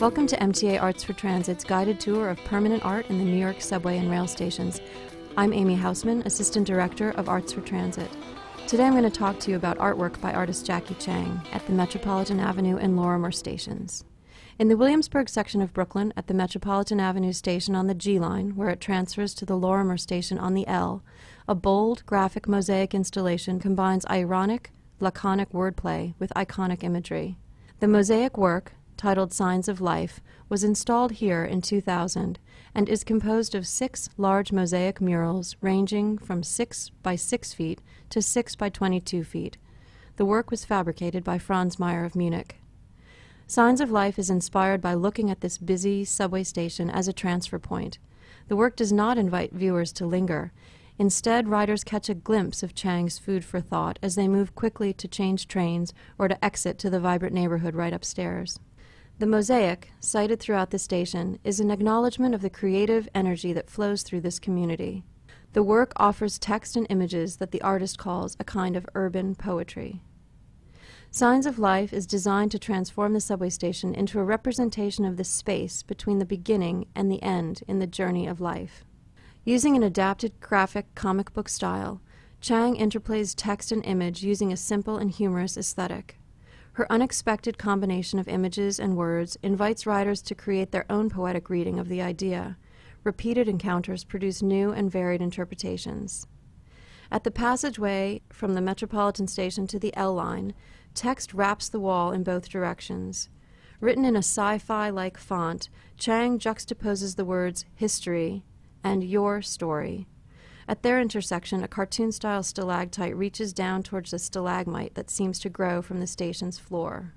Welcome to MTA Arts for Transit's guided tour of permanent art in the New York subway and rail stations. I'm Amy Hausman, Assistant Director of Arts for Transit. Today I'm going to talk to you about artwork by artist Jackie Chang at the Metropolitan Avenue and Lorimer stations. In the Williamsburg section of Brooklyn, at the Metropolitan Avenue station on the G line, where it transfers to the Lorimer station on the L, a bold, graphic mosaic installation combines ironic, laconic wordplay with iconic imagery. The mosaic work, titled Signs of Life, was installed here in 2000 and is composed of 6 large mosaic murals ranging from 6 by 6 feet to 6 by 22 feet. The work was fabricated by Franz Meyer of Munich. Signs of Life is inspired by looking at this busy subway station as a transfer point. The work does not invite viewers to linger. Instead, riders catch a glimpse of Chang's food for thought as they move quickly to change trains or to exit to the vibrant neighborhood right upstairs. The mosaic, sited throughout the station, is an acknowledgement of the creative energy that flows through this community. The work offers text and images that the artist calls a kind of urban poetry. Signs of Life is designed to transform the subway station into a representation of the space between the beginning and the end in the journey of life. Using an adapted graphic comic book style, Chang interplays text and image using a simple and humorous aesthetic. Her unexpected combination of images and words invites riders to create their own poetic reading of the idea. Repeated encounters produce new and varied interpretations. At the passageway from the Metropolitan Station to the L line, text wraps the wall in both directions. Written in a sci-fi-like font, Chang juxtaposes the words history and your story. At their intersection, a cartoon-style stalactite reaches down towards a stalagmite that seems to grow from the station's floor.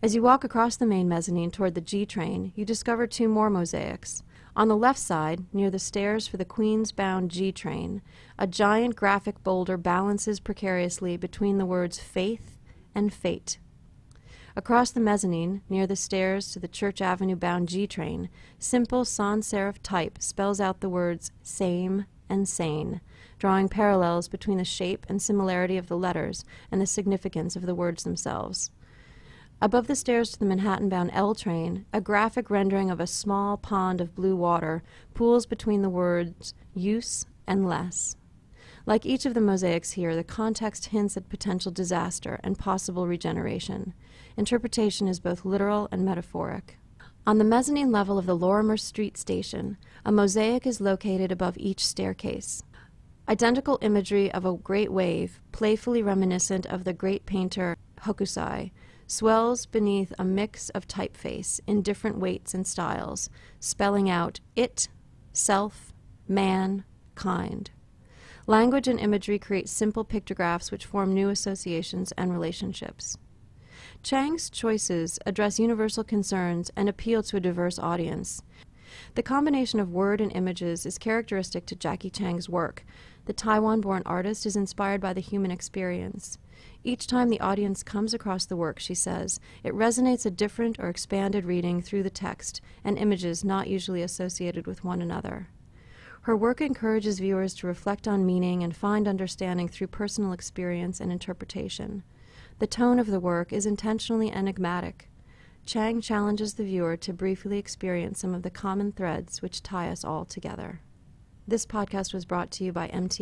As you walk across the main mezzanine toward the G train, you discover 2 more mosaics. On the left side, near the stairs for the Queens-bound G train, a giant graphic boulder balances precariously between the words faith and fate. Across the mezzanine, near the stairs to the Church Avenue-bound G train, simple sans-serif type spells out the words same and sane, drawing parallels between the shape and similarity of the letters and the significance of the words themselves. Above the stairs to the Manhattan-bound L train, a graphic rendering of a small pond of blue water pools between the words use and less. Like each of the mosaics here, the context hints at potential disaster and possible regeneration. Interpretation is both literal and metaphoric. On the mezzanine level of the Lorimer Street station, a mosaic is located above each staircase. Identical imagery of a great wave, playfully reminiscent of the great painter Hokusai, swells beneath a mix of typeface in different weights and styles, spelling out it, self, man, kind. Language and imagery create simple pictographs which form new associations and relationships. Chang's choices address universal concerns and appeal to a diverse audience. The combination of word and images is characteristic to Jackie Chang's work. The Taiwan-born artist is inspired by the human experience. Each time the audience comes across the work, she says, it resonates a different or expanded reading through the text and images not usually associated with one another. Her work encourages viewers to reflect on meaning and find understanding through personal experience and interpretation. The tone of the work is intentionally enigmatic. Chang challenges the viewer to briefly experience some of the common threads which tie us all together. This podcast was brought to you by MTA